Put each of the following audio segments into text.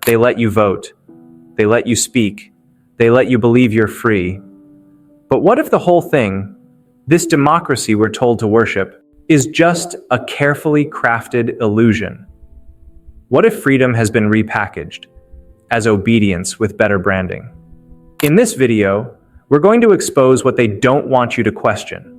They let you vote. They let you speak. They let you believe you're free. But what if the whole thing, this democracy we're told to worship, is just a carefully crafted illusion? What if freedom has been repackaged as obedience with better branding? In this video, we're going to expose what they don't want you to question.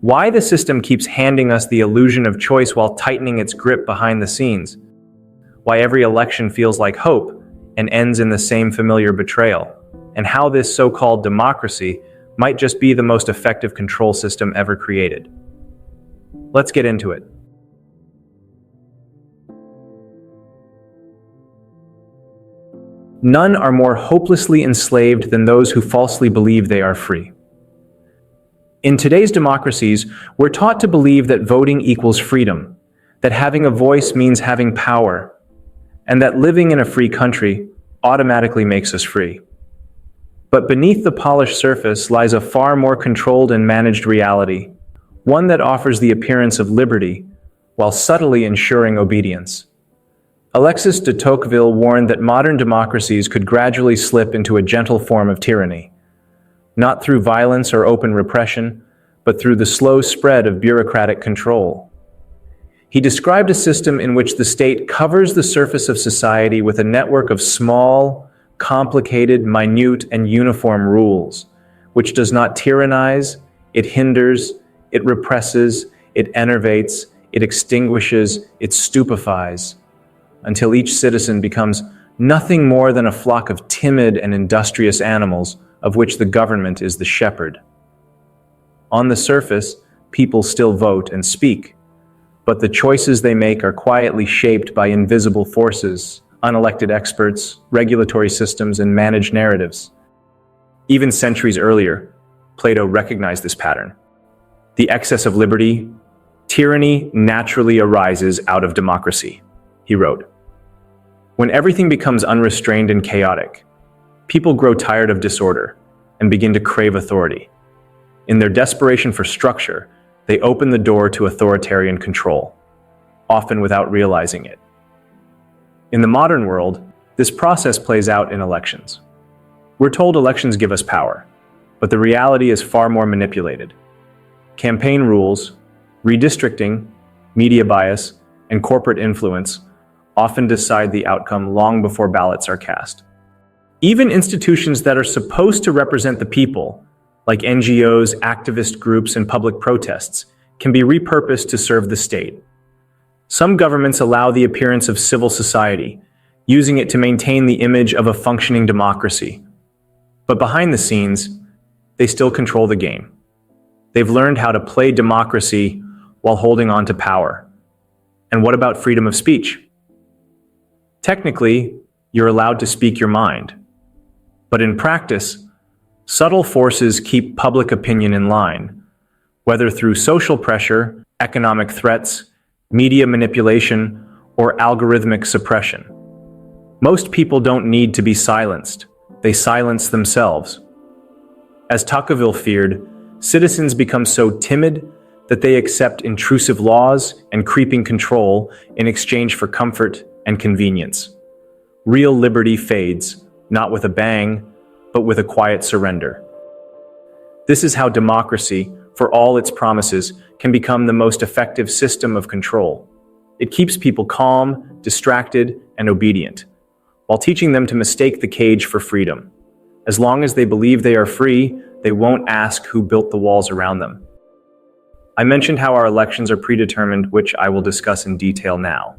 Why the system keeps handing us the illusion of choice while tightening its grip behind the scenes. Why every election feels like hope and ends in the same familiar betrayal. And how this so-called democracy might just be the most effective control system ever created. Let's get into it. None are more hopelessly enslaved than those who falsely believe they are free. In today's democracies, we're taught to believe that voting equals freedom, that having a voice means having power, and that living in a free country automatically makes us free. But beneath the polished surface lies a far more controlled and managed reality, one that offers the appearance of liberty while subtly ensuring obedience. Alexis de Tocqueville warned that modern democracies could gradually slip into a gentle form of tyranny, not through violence or open repression, but through the slow spread of bureaucratic control. He described a system in which the state covers the surface of society with a network of small, complicated, minute, and uniform rules, which does not tyrannize, it hinders, it represses, it enervates, it extinguishes, it stupefies, until each citizen becomes nothing more than a flock of timid and industrious animals of which the government is the shepherd. On the surface, people still vote and speak, but the choices they make are quietly shaped by invisible forces, unelected experts, regulatory systems, and managed narratives. Even centuries earlier, Plato recognized this pattern. The excess of liberty, tyranny naturally arises out of democracy, he wrote. When everything becomes unrestrained and chaotic, people grow tired of disorder and begin to crave authority. In their desperation for structure, they open the door to authoritarian control, often without realizing it. In the modern world, this process plays out in elections. We're told elections give us power, but the reality is far more manipulated. Campaign rules, redistricting, media bias, and corporate influence often decide the outcome long before ballots are cast. Even institutions that are supposed to represent the people, like NGOs, activist groups, and public protests, can be repurposed to serve the state. Some governments allow the appearance of civil society, using it to maintain the image of a functioning democracy. But behind the scenes, they still control the game. They've learned how to play democracy while holding on to power. And what about freedom of speech? Technically, you're allowed to speak your mind. But in practice, subtle forces keep public opinion in line, whether through social pressure, economic threats, media manipulation, or algorithmic suppression. Most people don't need to be silenced. They silence themselves. As Tocqueville feared, citizens become so timid that they accept intrusive laws and creeping control in exchange for comfort and convenience. Real liberty fades, not with a bang, but with a quiet surrender. This is how democracy, for all its promises, can become the most effective system of control. It keeps people calm, distracted, and obedient, while teaching them to mistake the cage for freedom. As long as they believe they are free, they won't ask who built the walls around them. I mentioned how our elections are predetermined, which I will discuss in detail now.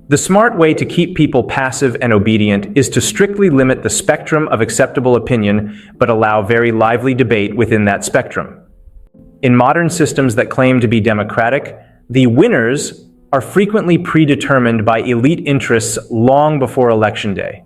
The smart way to keep people passive and obedient is to strictly limit the spectrum of acceptable opinion, but allow very lively debate within that spectrum. In modern systems that claim to be democratic, the winners are frequently predetermined by elite interests long before election day.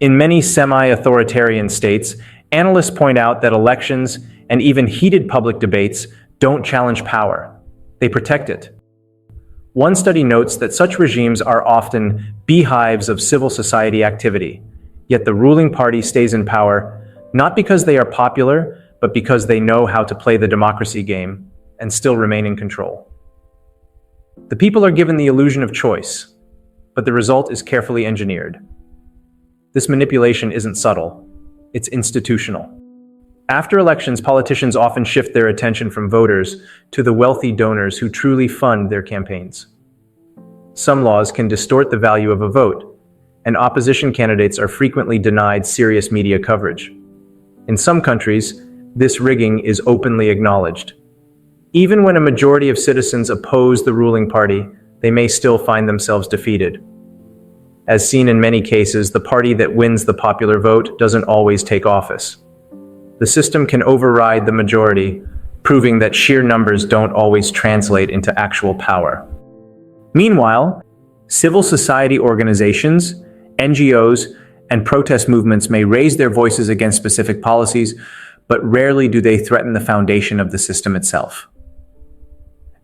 In many semi-authoritarian states, analysts point out that elections and even heated public debates don't challenge power. They protect it. One study notes that such regimes are often beehives of civil society activity, yet the ruling party stays in power not because they are popular, but because they know how to play the democracy game and still remain in control. The people are given the illusion of choice, but the result is carefully engineered. This manipulation isn't subtle, it's institutional. After elections, politicians often shift their attention from voters to the wealthy donors who truly fund their campaigns. Some laws can distort the value of a vote, and opposition candidates are frequently denied serious media coverage. In some countries, this rigging is openly acknowledged. Even when a majority of citizens oppose the ruling party, they may still find themselves defeated. As seen in many cases, the party that wins the popular vote doesn't always take office. The system can override the majority, proving that sheer numbers don't always translate into actual power. Meanwhile, civil society organizations, NGOs, and protest movements may raise their voices against specific policies, but rarely do they threaten the foundation of the system itself.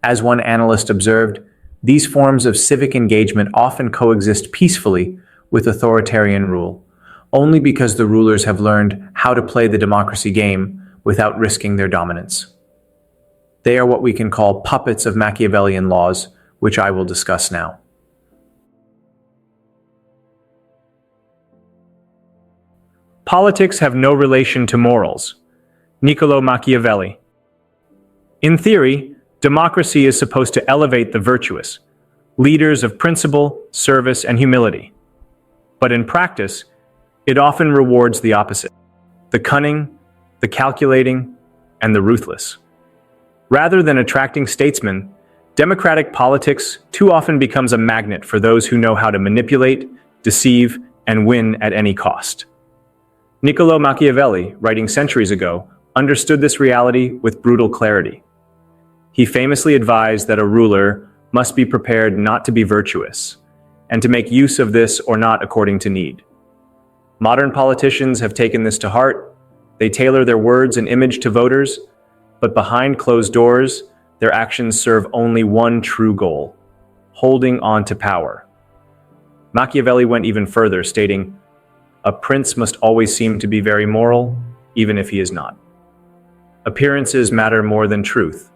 As one analyst observed, these forms of civic engagement often coexist peacefully with authoritarian rule, only because the rulers have learned how to play the democracy game without risking their dominance. They are what we can call puppets of Machiavellian laws, which I will discuss now. Politics have no relation to morals. Niccolò Machiavelli. In theory, democracy is supposed to elevate the virtuous, leaders of principle, service, and humility. But in practice, it often rewards the opposite: the cunning, the calculating, and the ruthless. Rather than attracting statesmen, democratic politics too often becomes a magnet for those who know how to manipulate, deceive, and win at any cost. Niccolò Machiavelli, writing centuries ago, understood this reality with brutal clarity. He famously advised that a ruler must be prepared not to be virtuous, and to make use of this or not according to need. Modern politicians have taken this to heart. They tailor their words and image to voters, but behind closed doors, their actions serve only one true goal: holding on to power. Machiavelli went even further, stating, "A prince must always seem to be very moral, even if he is not. Appearances matter more than truth.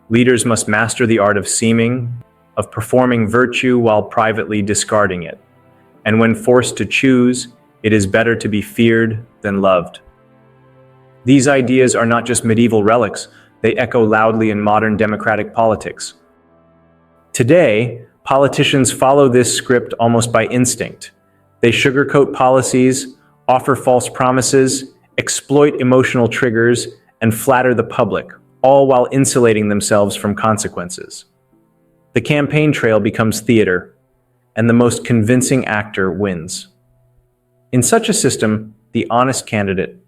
Leaders must master the art of seeming, of performing virtue while privately discarding it. And when forced to choose, it is better to be feared than loved." These ideas are not just medieval relics, they echo loudly in modern democratic politics. Today, politicians follow this script almost by instinct. They sugarcoat policies, offer false promises, exploit emotional triggers, and flatter the public, all while insulating themselves from consequences. The campaign trail becomes theater, and the most convincing actor wins. In such a system, the honest candidate,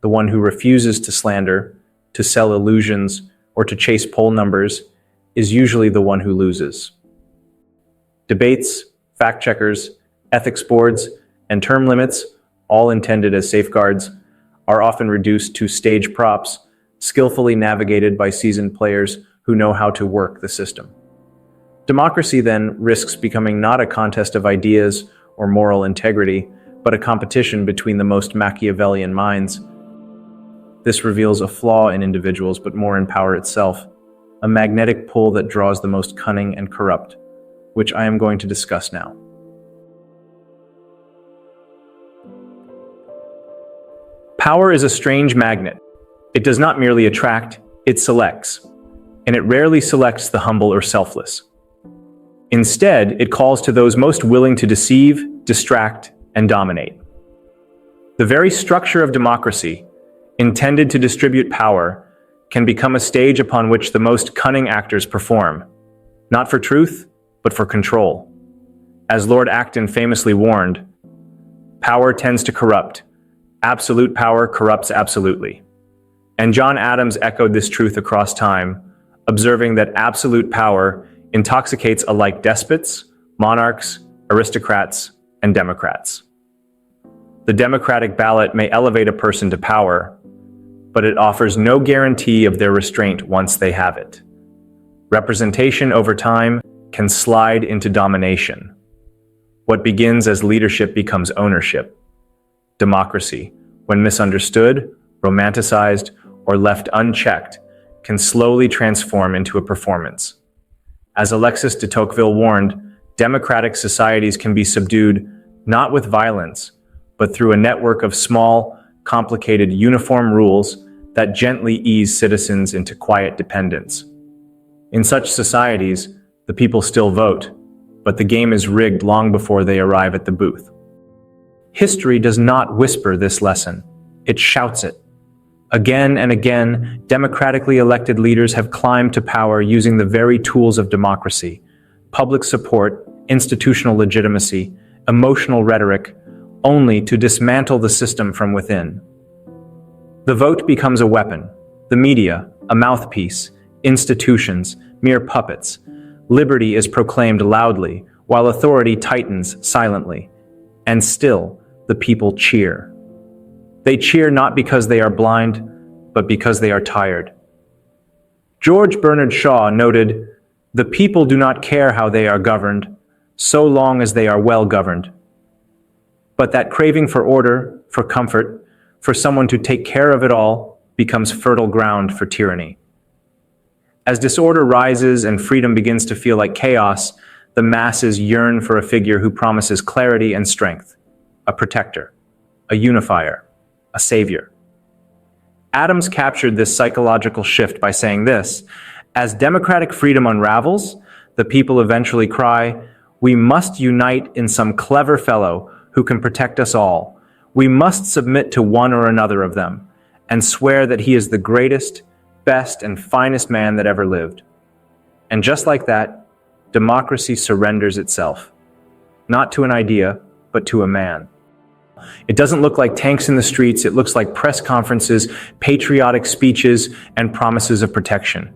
the one who refuses to slander, to sell illusions, or to chase poll numbers, is usually the one who loses. Debates, fact-checkers, ethics boards, and term limits, all intended as safeguards, are often reduced to stage props, skillfully navigated by seasoned players who know how to work the system. Democracy then risks becoming not a contest of ideas or moral integrity, but a competition between the most Machiavellian minds. This reveals a flaw in individuals, but more in power itself, a magnetic pull that draws the most cunning and corrupt, which I am going to discuss now. Power is a strange magnet. It does not merely attract, it selects. And it rarely selects the humble or selfless. Instead, it calls to those most willing to deceive, distract, and dominate. The very structure of democracy, intended to distribute power, can become a stage upon which the most cunning actors perform, not for truth, but for control. As Lord Acton famously warned, power tends to corrupt. Absolute power corrupts absolutely. And John Adams echoed this truth across time, observing that absolute power intoxicates alike despots, monarchs, aristocrats, and democrats. The democratic ballot may elevate a person to power, but it offers no guarantee of their restraint once they have it. Representation over time can slide into domination. What begins as leadership becomes ownership. Democracy, when misunderstood, romanticized, or left unchecked, can slowly transform into a performance. As Alexis de Tocqueville warned, democratic societies can be subdued not with violence, but through a network of small, complicated, uniform rules that gently ease citizens into quiet dependence. In such societies, the people still vote, but the game is rigged long before they arrive at the booth. History does not whisper this lesson, it shouts it. Again and again, democratically elected leaders have climbed to power using the very tools of democracy: public support, institutional legitimacy, emotional rhetoric, only to dismantle the system from within. The vote becomes a weapon, the media, a mouthpiece, institutions, mere puppets. Liberty is proclaimed loudly, while authority tightens silently. And still, the people cheer. They cheer not because they are blind, but because they are tired. George Bernard Shaw noted, "The people do not care how they are governed, so long as they are well governed." But that craving for order, for comfort, for someone to take care of it all, becomes fertile ground for tyranny. As disorder rises and freedom begins to feel like chaos, the masses yearn for a figure who promises clarity and strength, a protector, a unifier, a savior. Adams captured this psychological shift by saying this: as democratic freedom unravels, the people eventually cry, "We must unite in some clever fellow who can protect us all. We must submit to one or another of them, and swear that he is the greatest, best, and finest man that ever lived." And just like that, democracy surrenders itself, not to an idea, but to a man. It doesn't look like tanks in the streets, it looks like press conferences, patriotic speeches, and promises of protection.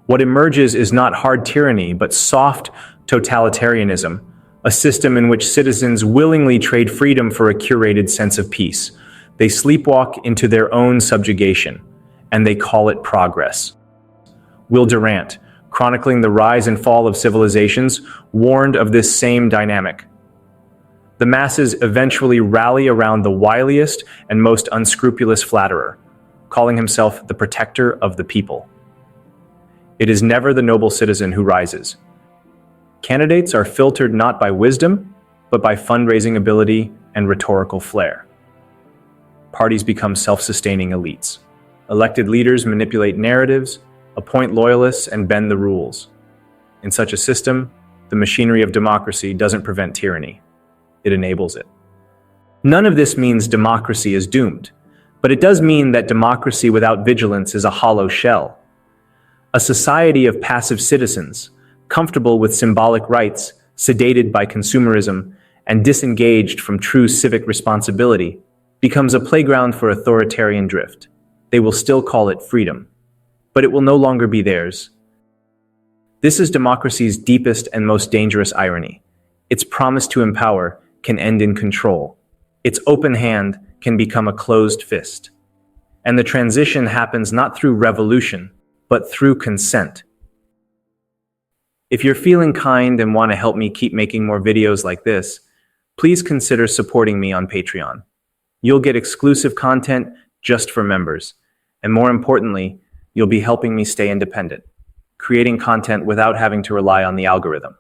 What emerges is not hard tyranny, but soft totalitarianism, a system in which citizens willingly trade freedom for a curated sense of peace. They sleepwalk into their own subjugation, and they call it progress. Will Durant, chronicling the rise and fall of civilizations, warned of this same dynamic. The masses eventually rally around the wiliest and most unscrupulous flatterer, calling himself the protector of the people. It is never the noble citizen who rises. Candidates are filtered not by wisdom, but by fundraising ability and rhetorical flair. Parties become self-sustaining elites. Elected leaders manipulate narratives, appoint loyalists, and bend the rules. In such a system, the machinery of democracy doesn't prevent tyranny. It enables it. None of this means democracy is doomed, but it does mean that democracy without vigilance is a hollow shell. A society of passive citizens, comfortable with symbolic rights, sedated by consumerism, and disengaged from true civic responsibility, becomes a playground for authoritarian drift. They will still call it freedom, but it will no longer be theirs. This is democracy's deepest and most dangerous irony. Its promise to empower can end in control. Its open hand can become a closed fist. And the transition happens not through revolution, but through consent. If you're feeling kind and want to help me keep making more videos like this, please consider supporting me on Patreon. You'll get exclusive content just for members. And more importantly, you'll be helping me stay independent, creating content without having to rely on the algorithm.